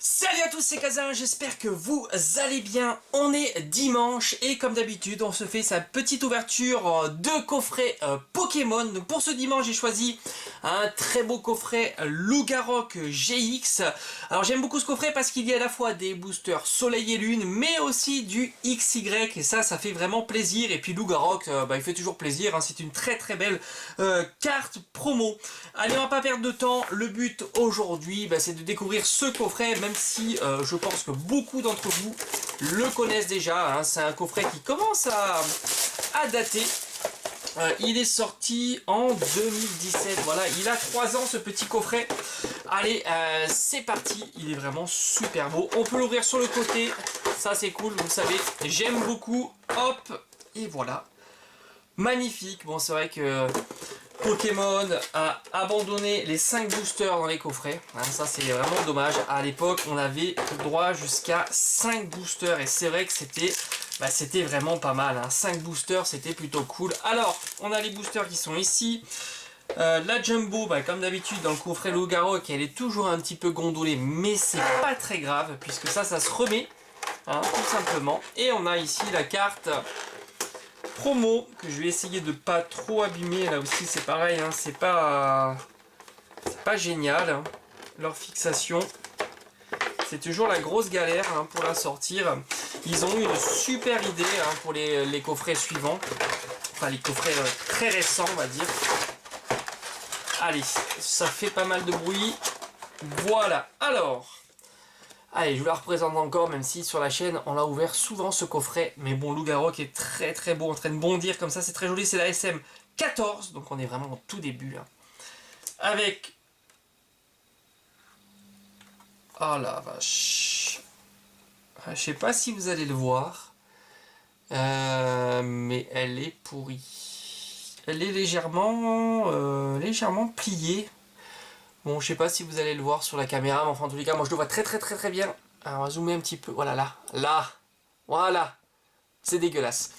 Salut à tous, c'est Kazan, j'espère que vous allez bien. On est dimanche et comme d'habitude, on se fait sa petite ouverture de coffret Pokémon. Donc pour ce dimanche, j'ai choisi un très beau coffret Lougarok GX. Alors j'aime beaucoup ce coffret parce qu'il y a à la fois des boosters Soleil et Lune, mais aussi du XY et ça fait vraiment plaisir. Et puis Lougarok, il fait toujours plaisir, hein. C'est une très très belle carte promo. Allez, on va pas perdre de temps. Le but aujourd'hui, c'est de découvrir ce coffret, même si je pense que beaucoup d'entre vous le connaissent déjà, hein. C'est un coffret qui commence à dater. Il est sorti en 2017, voilà, il a 3 ans ce petit coffret. Allez, c'est parti, il est vraiment super beau. On peut l'ouvrir sur le côté, ça c'est cool, vous le savez, j'aime beaucoup. Hop, et voilà. Magnifique, bon c'est vrai que Pokémon a abandonné les 5 boosters dans les coffrets, hein, ça c'est vraiment dommage. À l'époque on avait droit jusqu'à 5 boosters et c'est vrai que c'était vraiment pas mal, hein. 5 boosters c'était plutôt cool. Alors on a les boosters qui sont ici. La Jumbo, comme d'habitude dans le coffret Lougarok, elle est toujours un petit peu gondolée, mais c'est pas très grave puisque ça se remet, hein, tout simplement. Et on a ici la carte promo que je vais essayer de pas trop abîmer. Là aussi c'est pareil, hein, c'est pas génial, hein. Leur fixation, c'est toujours la grosse galère, hein, pour la sortir. Ils ont eu une super idée, hein, pour les coffrets suivants, enfin les coffrets très récents on va dire. Allez, ça fait pas mal de bruit. Voilà, alors allez, je vous la représente encore, même si sur la chaîne on l'a ouvert souvent ce coffret. Mais bon, Lougarok est très très beau, en train de bondir comme ça, c'est très joli. C'est la SM 14, donc on est vraiment au tout début, hein. Avec... oh la vache. Je sais pas si vous allez le voir. Mais elle est pourrie. Elle est légèrement pliée. Bon, je sais pas si vous allez le voir sur la caméra, mais enfin en tous les cas, moi je le vois très bien. Alors on va zoomer un petit peu, voilà, voilà, c'est dégueulasse.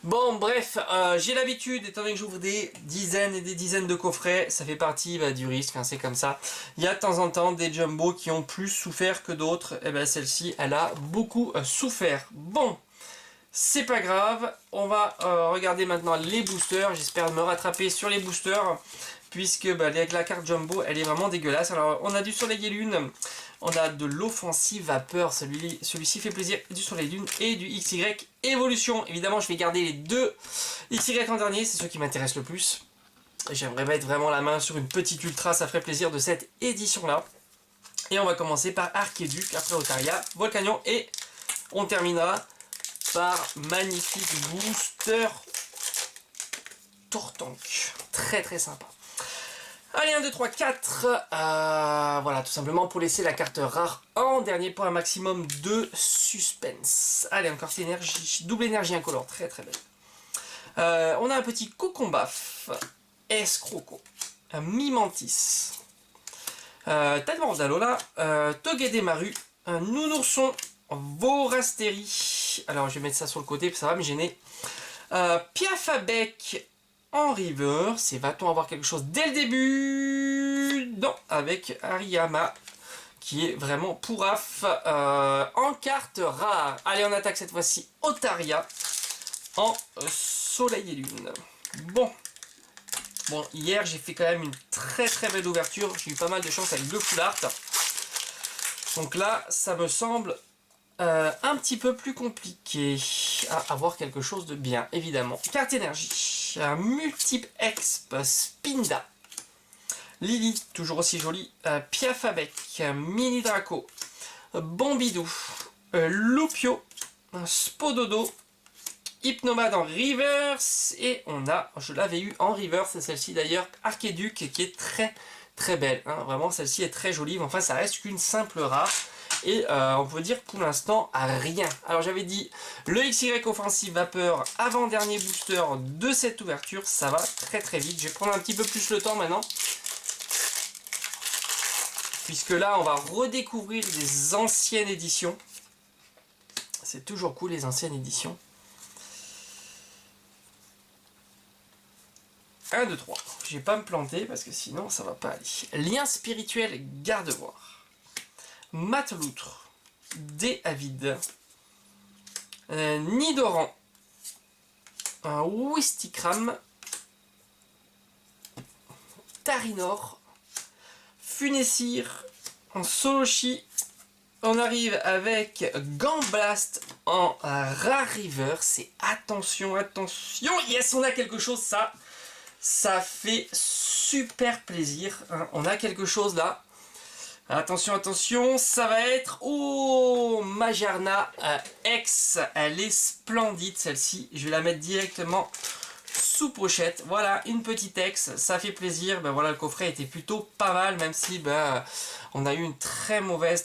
Bon, bref, j'ai l'habitude, étant donné que j'ouvre des dizaines et des dizaines de coffrets, ça fait partie du risque, hein, c'est comme ça. Il y a de temps en temps des Jumbo qui ont plus souffert que d'autres, et celle-ci, elle a beaucoup souffert. Bon, c'est pas grave, on va regarder maintenant les boosters, j'espère me rattraper sur les boosters, puisque avec la carte Jumbo, elle est vraiment dégueulasse. Alors, on a du Soleil et Lune, on a de l'Offensive Vapeur, celui-ci fait plaisir, du Soleil et Lune, et du XY Évolution. Évidemment, je vais garder les deux XY en dernier, c'est ceux qui m'intéressent le plus. J'aimerais mettre vraiment la main sur une petite ultra, ça ferait plaisir de cette édition-là. Et on va commencer par Archéduc, après Otaria, Volcanion, et on terminera par magnifique booster Tortank. Très très sympa. Allez, 1, 2, 3, 4. Voilà, tout simplement pour laisser la carte rare en dernier pour un maximum de suspense. Allez, encore cette énergie, double énergie incolore, très très belle. On a un petit Cocombaf, Escroco, un Mimantis, Tadmordalola, Togedemaru, un Nounourson, Vorasteri. Alors je vais mettre ça sur le côté, ça va me gêner. Piafabec en reverse. Et va-t-on avoir quelque chose dès le début? Non, avec Hariyama, qui est vraiment pourraf, en carte rare. Allez, on attaque cette fois-ci Otaria en Soleil et Lune. Bon, hier j'ai fait quand même une très très belle ouverture. J'ai eu pas mal de chance avec 2 full art. Donc là, ça me semble un petit peu plus compliqué à avoir quelque chose de bien, évidemment. Carte énergie, un multiple exp, Spinda, Lily, toujours aussi jolie, Piafabec, Mini Draco, Bombidou, Lupio, Spododo, Hypnomad en reverse, et on a, je l'avais eu en reverse, celle-ci d'ailleurs, Archéduc, qui est très très belle, hein. Vraiment celle-ci est très jolie, mais enfin ça reste qu'une simple rare. Et on peut dire pour l'instant à rien. Alors j'avais dit le XY Offensive Vapeur avant-dernier booster de cette ouverture. Ça va très très vite. Je vais prendre un petit peu plus le temps maintenant, puisque là on va redécouvrir des anciennes éditions. C'est toujours cool les anciennes éditions. 1, 2, 3. Je vais pas me planter parce que sinon ça va pas aller. Lien spirituel, garde-voir. Mateloutre, Déavid, Nidoran, Wistikram, Tarinor, Funessir, en Solochi. On arrive avec Gambblast en Rare Reverse. Et attention, attention, yes, on a quelque chose, ça fait super plaisir. Hein. On a quelque chose là. Attention, attention, ça va être... Oh, Magearna X, elle est splendide celle-ci. Je vais la mettre directement sous pochette. Voilà, une petite X, ça fait plaisir. Ben voilà, le coffret était plutôt pas mal, même si ben, on a eu une très mauvaise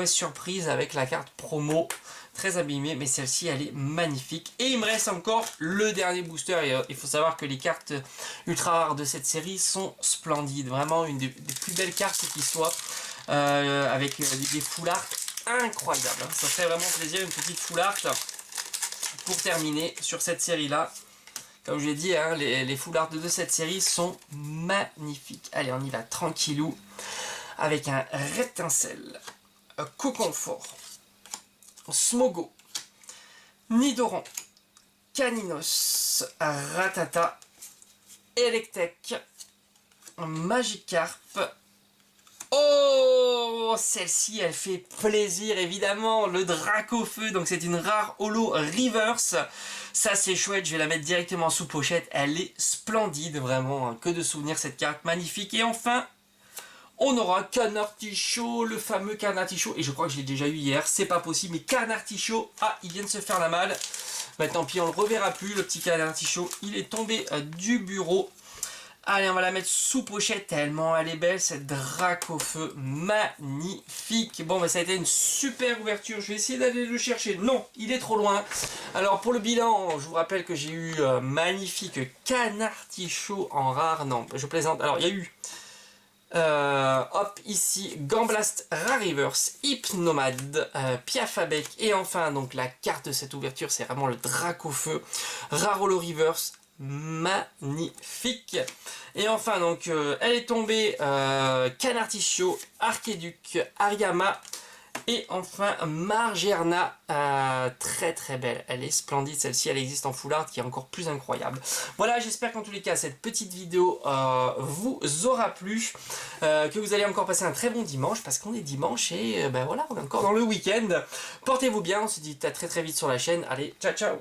surprise avec la carte promo. Très abîmée, mais celle-ci elle est magnifique. Et il me reste encore le dernier booster. Et, il faut savoir que les cartes ultra rares de cette série sont splendides. Vraiment une des plus belles cartes qui soit. Avec des full art incroyables. Ça fait vraiment plaisir, une petite full art pour terminer sur cette série là. Comme je l'ai dit, hein, les full art de cette série sont magnifiques. Allez, on y va tranquillou avec un Reptincelle, Coconfort, Smogo, Nidoran, Caninos, Ratata, Electek, Magikarp. Oh, celle-ci, elle fait plaisir, évidemment. Le Dracofeu, donc c'est une rare holo reverse. Ça, c'est chouette. Je vais la mettre directement sous pochette. Elle est splendide, vraiment. Que de souvenirs, cette carte magnifique. Et enfin, on aura Canartichaud, le fameux Canartichaud. Et je crois que je l'ai déjà eu hier. C'est pas possible, mais Canartichaud, ah, il vient de se faire la malle. Bah, tant pis, on le reverra plus, le petit Canartichaud. Il est tombé du bureau. Allez, on va la mettre sous pochette tellement elle est belle, cette Dracofeu magnifique. Bon, bah, ça a été une super ouverture. Je vais essayer d'aller le chercher. Non, il est trop loin. Alors, pour le bilan, je vous rappelle que j'ai eu magnifique Canartichaud en rare. Non, je plaisante. Alors, il y a eu... hop, ici, Gambblast, Rare Reverse, Hypnomade, Piafabec, et enfin, donc, la carte de cette ouverture, c'est vraiment le Dracofeu, Rare Holo Reverse, magnifique. Et enfin, donc, elle est tombée, Canartichaud, Archiduc, Ariama, et enfin, Magearna, très très belle. Elle est splendide, celle-ci, elle existe en full art, qui est encore plus incroyable. Voilà, j'espère qu'en tous les cas, cette petite vidéo vous aura plu, que vous allez encore passer un très bon dimanche, parce qu'on est dimanche, et ben voilà, on est encore dans le week-end. Portez-vous bien, on se dit à très très vite sur la chaîne. Allez, ciao ciao.